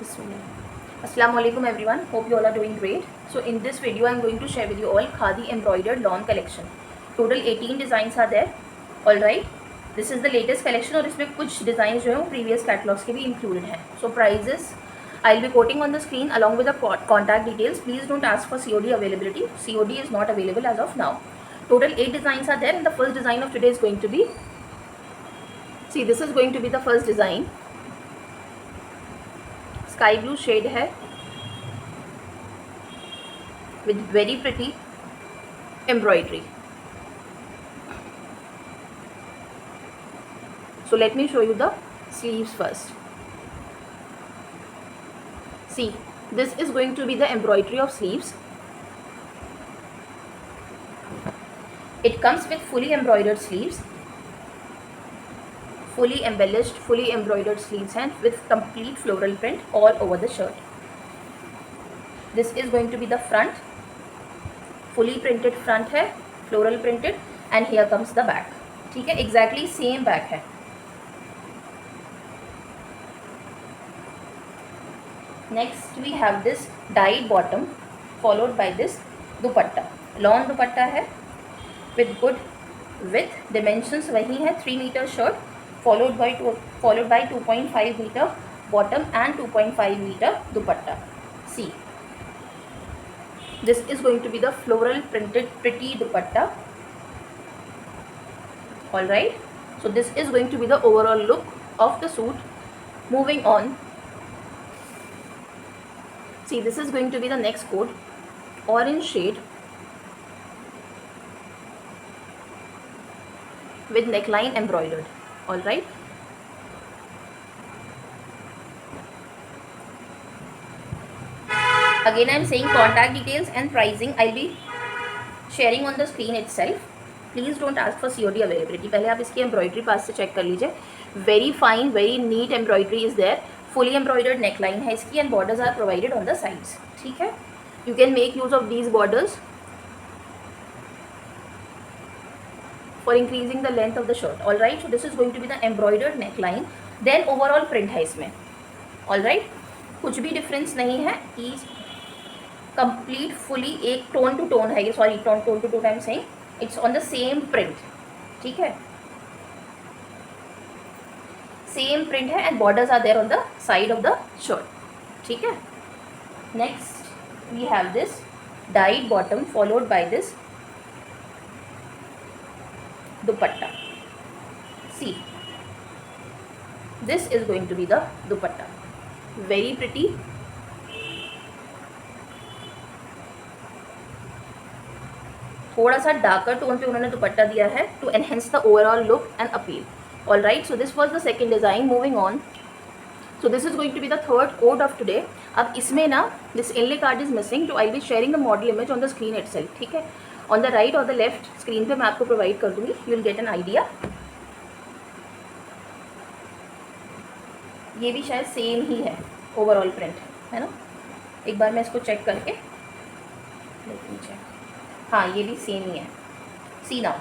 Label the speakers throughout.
Speaker 1: Assalamualaikum everyone, hope you all are doing great. So in this video I am going to share with you all khadi embroidered lawn collection. Total 18 designs are there. All right, this is the latest collection और इसमें कुछ designs जो हैं वो previous catalogs के भी included हैं. So prices I'll be quoting on the screen along with the contact details. Please don't ask for COD availability. COD is not available as of now. Total 8 designs are there and the first design of today is going to be, see, this is going to be the first design. Sky blue shade है with very pretty embroidery. So let me show you the sleeves first. See, this is going to be the embroidery of sleeves. It comes with fully embroidered sleeves, fully embellished, fully embroidered sleeves and with complete floral print all over the shirt. This is going to be the front, fully printed front है, floral printed, and here comes the back. ठीक है, exactly same back है. Next we have this dyed bottom followed by this dupatta. Lawn dupatta है with good width, dimensions वही है 3 meter shirt followed by 2.5 meter bottom and 2.5 meter dupatta. See, this is going to be the floral printed pretty dupatta. All right, so this is going to be the overall look of the suit. Moving on, see, this is going to be the next coat, orange shade with neckline embroidered. All right, again I am saying contact details and pricing I'll be sharing on the screen itself. Please don't ask for COD availability. पहले आप इसकी embroidery पास से check कर लीजिए. Very fine, very neat embroidery is there. Fully embroidered neckline है इसकी and borders are provided on the sides. ठीक है, you can make use of these borders for increasing the length of the shirt. All right, so this is going to be the embroidered neckline. Then overall print है इसमें. All right, कुछ भी difference नहीं है. Each complete fully एक tone to tone है ये, sorry, tone to tone I'm saying. It's on the same print. ठीक है, same print है and borders are there on the side of the shirt. ठीक है. Next we have this dyed bottom followed by this dupatta. See, this is going to be the dupatta. Very pretty. थोड़ा सा darker tone पे उन्होंने दुपट्टा दिया है to enhance the overall look and appeal. All right, so this was the second design. Moving on, so this is going to be the third code of today. अब इसमें ना this inlay card is missing, तो I will be sharing the model image on the screen itself. ठीक है, on the right और the left screen पे मैं आपको प्रोवाइड कर दूंगी. You will get an idea. ये भी शायद सेम ही है ओवरऑल प्रिंट, है ना. एक बार मैं इसको चेक करके लेकिन चेक, हाँ ये भी सेम ही है. See now,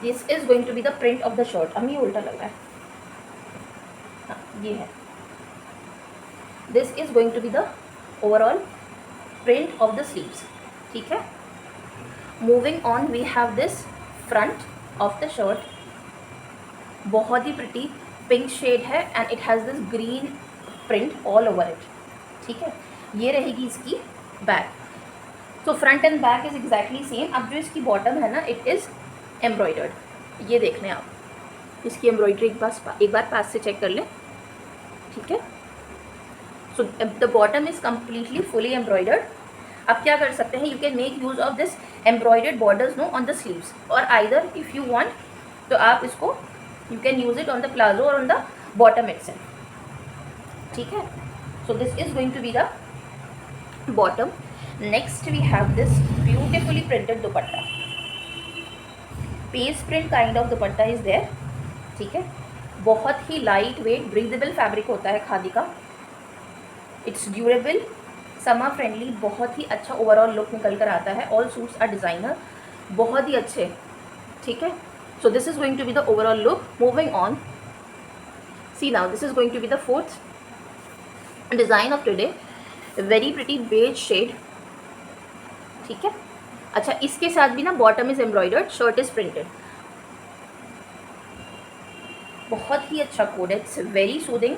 Speaker 1: this is going to be the print of the shirt. अब ये उल्टा लग रहा है. हाँ ये है. This is going to be the overall print of the sleeves. ठीक है. Moving on, we have this front of the shirt. बहुत ही प्रिटी पिंक शेड है and it has this green print all over it. ठीक है, ये रहेगी इसकी बैक. तो front and back is exactly same. अब जो इसकी बॉटम है ना, इट इज़ एम्ब्रॉयडर्ड. ये देख लें आप, इसकी एम्ब्रॉयडरी एक बार पास से चेक कर लें. ठीक है, so the bottom is completely fully embroidered. आप क्या कर सकते हैं, you can make use of this embroidered borders no on the sleeves, और आइदर इफ़ यू वांट तो आप इसको you can use it on the palazzo और ऑन द बॉटम इटसेल्फ. ठीक है, so this is going to be the bottom. Next we have this beautifully printed dupatta. Paste print kind of dupatta is there. ठीक है, बहुत ही light weight breathable fabric होता है खादी का. It's durable, summer friendly, बहुत ही अच्छा ओवरऑल लुक निकल कर आता है. ऑल सूट्स आर डिज़ाइनर, बहुत ही अच्छे. ठीक है, so this is going to be the overall look. Moving on, see now, this is going to be the fourth design of today, very pretty beige shade, ठीक है। अच्छा, इसके साथ भी ना bottom is embroidered, shirt is printed. बहुत ही अच्छा कोड है, इट्स वेरी सूदिंग,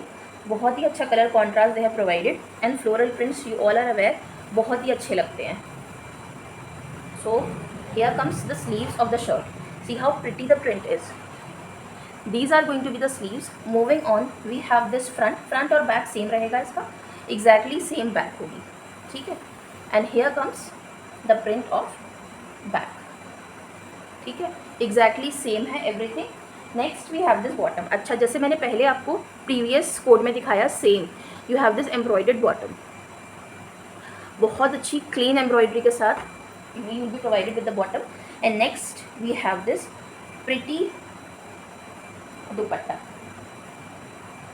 Speaker 1: बहुत ही अच्छा colour contrast they have provided, and floral prints you all are aware, बहुत ही अच्छे लगते हैं। So here comes the sleeves of the shirt, see how pretty the print is. These are going to be the sleeves. Moving on, we have this front और back same रहेगा इसका, exactly same back होगी, ठीक है। And here comes the print of back, ठीक है, exactly same है everything. Next we have this bottom. अच्छा, जैसे मैंने पहले आपको प्रीवियस कोड में दिखाया same, you have this embroidered bottom, बहुत अच्छी क्लीन एम्ब्रॉयडरी के साथ you will be provided with the bottom. And next we have this pretty dupatta.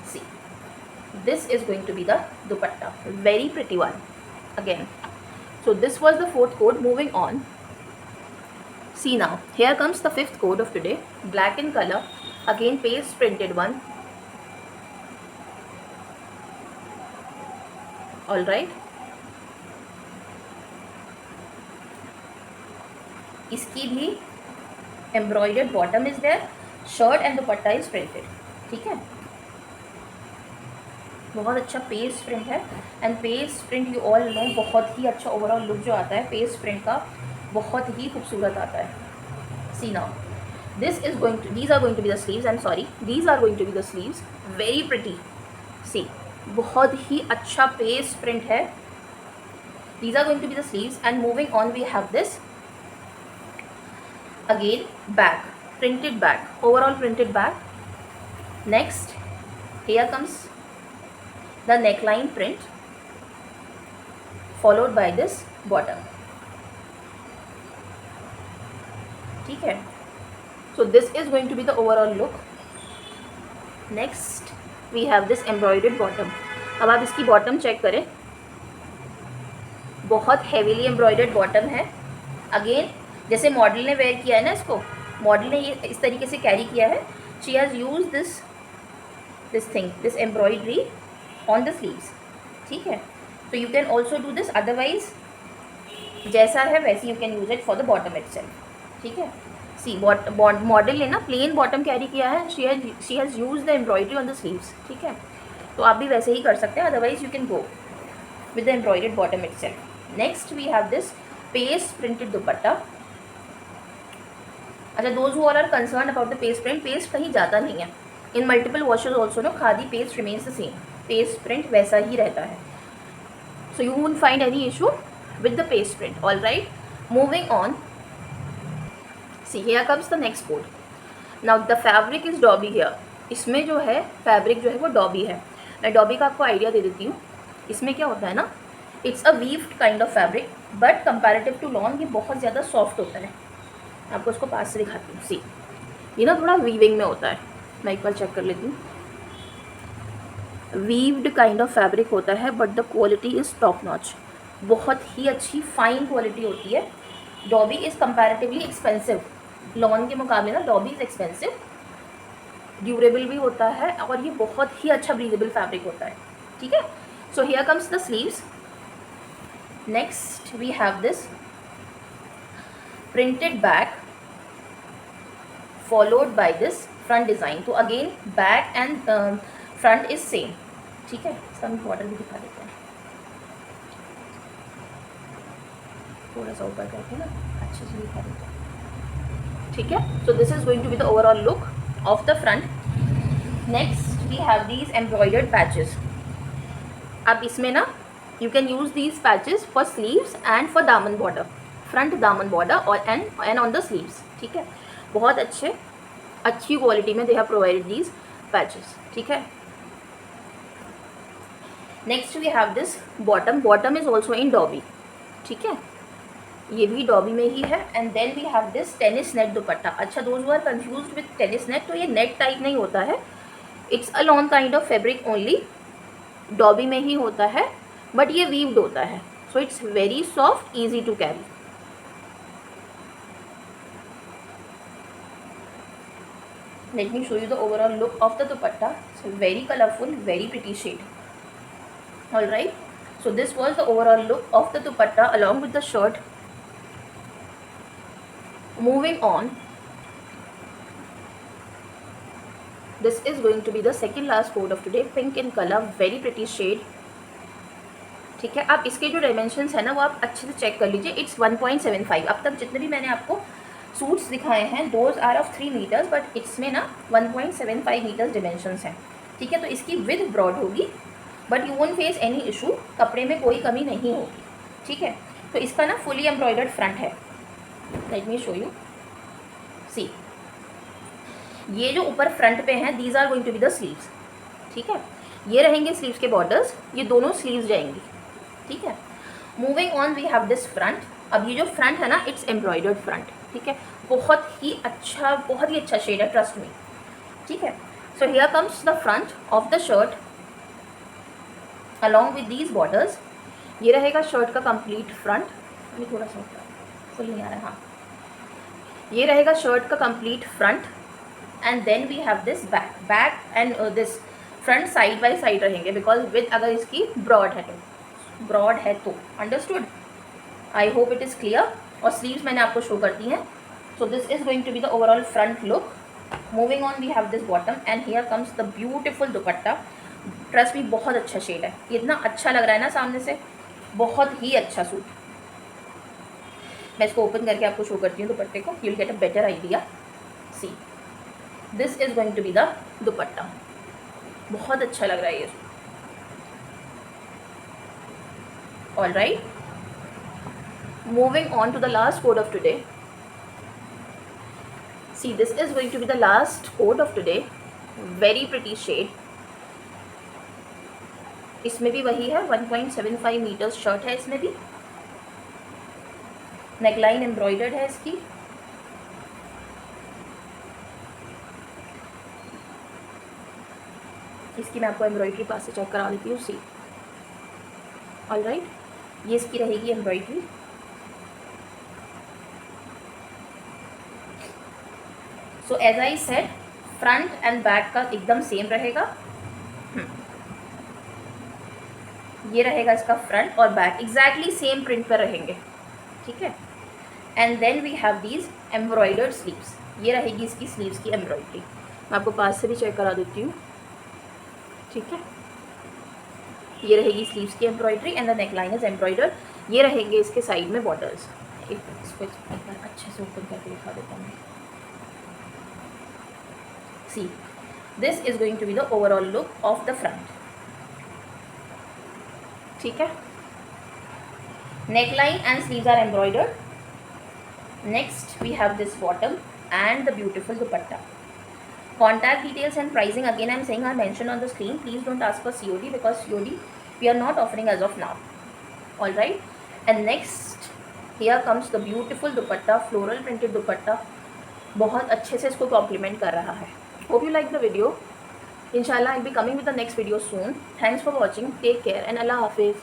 Speaker 1: See, this is going to be the dupatta, very pretty one again. So this was the fourth code. Moving on, see now, here comes the fifth code of today, black in color, again paste printed one. All right, इसकी भी embroidered bottom is there, shirt and dupatta is printed, ठीक है। बहुत अच्छा paste print है, and paste print you all know बहुत ही अच्छा ओवरऑल लुक जो आता है पेस्ट प्रिंट का, बहुत ही खूबसूरत आता है। See now, this is going to, these are going to be the sleeves, I am sorry, these are going to be the sleeves, very pretty. See, बहुत ही अच्छा पेस्ट प्रिंट है, these are going to be the sleeves. And moving on, we have this again back, printed back, overall printed back. Next, here comes the neckline print followed by this bottom, ठीक है। So this is going to be the overall look. Next we have this embroidered bottom. अब आप इसकी bottom check करें, बहुत heavily embroidered bottom है। Again, जैसे model ने वेयर किया है ना इसको, मॉडल ने ये इस तरीके से कैरी किया है, she has use this embroidery on the sleeves, ठीक है। तो you can also do this, otherwise जैसा है वैसे you can use it for the bottom itself, ठीक है। सी, मॉडल ने ना प्लेन बॉटम कैरी किया है, she has use the embroidery on the sleeves, ठीक है। तो आप भी वैसे ही कर सकते हैं, otherwise you can go with the embroidered bottom itself. Next we have this paste printed dupatta. अच्छा, those who are concern about the paste print, paste कहीं जाता नहीं है, in multiple washes also no खादी paste remains the same, paste print वैसा ही रहता है, so you won't find any issue with the paste print. All right, moving on, see here comes the next code. Now the fabric is dobby here, इसमें जो है fabric जो है वो डॉबी है। मैं डॉबी का आपको आइडिया दे देती हूँ, इसमें क्या होता है ना, it's a weaved kind of fabric, but comparative to lawn ये बहुत ज़्यादा सॉफ्ट होता है। आपको इसको पास से दिखाती हूँ, सी, ये ना थोड़ा वीविंग में होता है, मैं एक बार चेक कर लेती हूँ। वीव्ड काइंड ऑफ फैब्रिक होता है, but the quality is top notch, बहुत ही अच्छी फाइन क्वालिटी होती है। Dobby is comparatively expensive, lawn के मुकाबले ना डॉबी इज़ एक्सपेंसिव, ड्यूरेबल भी होता है, और ये बहुत ही अच्छा ब्रीदेबल फैब्रिक होता है, ठीक है। So here comes the sleeves. Next we have this printed back followed by this front design. तो again back and front is same, ठीक है। इसका हम बॉर्डर भी दिखा देते हैं, थोड़ा सा ऊपर करके ना अच्छे से दिखा देते हैं, ठीक है। So this is going to be the overall look of the front. Next we have these embroidered patches. अब इसमें ना you can use these patches for sleeves and for दामन बॉर्डर, फ्रंट दामन बॉर्डर और एंड ऑन द स्लीव्स, ठीक है। बहुत अच्छी क्वालिटी में they have provided these patches, ठीक है। Next we have this bottom, bottom is also in dobby, ठीक है, ये भी डॉबी में ही है। And then we have this tennis net dupatta. अच्छा, those who are confused with tennis net, तो ये नेट टाइप नहीं होता है, it's a lawn kind of fabric only, dobby में ही होता है, बट ये वीव्ड होता है, so it's very soft, easy to carry. Let me show you the overall look of the dupatta. It's very colorful, very pretty shade. All right. So this was the overall look of the dupatta along with the shirt. Moving on, this is going to be the second last coat of today, pink in color, very pretty shade. ठीक है, आप इसके जो dimensions है ना वो आप अच्छे से चेक कर लीजिए. इट्स 1.75. अब तक जितने भी मैंने आपको सूट्स दिखाए हैं those are of 3 meters, but इसमें ना 1.75 मीटर्स डिमेंशंस हैं. ठीक है, तो इसकी विद ब्रॉड होगी, but you won't face any issue, कपड़े में कोई कमी नहीं होगी. ठीक है, तो इसका ना फुली एम्ब्रॉयडर्ड फ्रंट है. Let me show you. See, ये जो ऊपर फ्रंट पे हैं these are going to be the sleeves. ठीक है, ये रहेंगे स्लीव्स के बॉर्डर्स, ये दोनों स्लीव्स जाएंगी. ठीक है, moving on we have this front. अब ये जो फ्रंट है ना इट्स एम्ब्रॉयडर्ड फ्रंट. ठीक है, बहुत ही अच्छा शेड है, ट्रस्ट मी. ठीक है, so here comes the front of the shirt along with these borders. ये रहेगा शर्ट का कंप्लीट फ्रंट. ये थोड़ा सा फुल नहीं आ रहा है. हाँ, ये रहेगा शर्ट का complete front. And then we have this back and this front side by side रहेंगे, बिकॉज विद अगर इसकी ब्रॉड है तो understood. I hope it is clear. और स्लीव्स मैंने आपको शो कर दी हैं. So this is going to be the overall front look. Moving on we have this bottom and here comes the beautiful dupatta. Trust me, बहुत अच्छा shade है. इतना अच्छा लग रहा है ना सामने से, बहुत ही अच्छा सूट. मैं इसको ओपन करके आपको शो करती हूँ दुपट्टे को, you will get a better idea. See, this is going to be the dupatta. बहुत अच्छा लग रहा है ये. All right, moving on to the last coord of today. See, this is going to be the last coord of today. Very pretty shade. इसमें भी वही है, 1.75 मीटर्स शर्ट है. इसमें भी नेकलाइन एम्ब्रॉयडर्ड है इसकी. इसकी मैं आपको एम्ब्रॉयडरी पास से चेक करा देती हूँ. सी, ऑल राइट, ये इसकी रहेगी embroidery. So as I said, front and back का एकदम सेम रहेगा. ये रहेगा इसका फ्रंट और बैक एग्जैक्टली सेम प्रिंट पर रहेंगे. ठीक है, and then we have these embroidered sleeves. ये रहेगी इसकी स्लीव्स की एम्ब्रॉयडरी. मैं आपको पास से भी चेक करा देती हूँ. ठीक है, ये रहेगी स्लीव्स की embroidery and the neckline is embroidered. ये रहेंगे इसके साइड में बॉर्डर्स. इसको एक बार अच्छे से ओपन करके दिखा देता हूँ. See, this is going to be the overall look of the front. ठीक है, neckline and sleeves are embroidered. Next we have this bottom and the beautiful dupatta. Contact details and pricing again I am saying are mentioned on the screen. Please don't ask for COD because COD we are not offering as of now. All right, and next here comes the beautiful dupatta, floral printed dupatta. बहुत अच्छे से इसको complement कर रहा है. Hope you like the video. Inshallah I'll be coming with the next video soon. Thanks for watching. Take care and Allah Hafiz.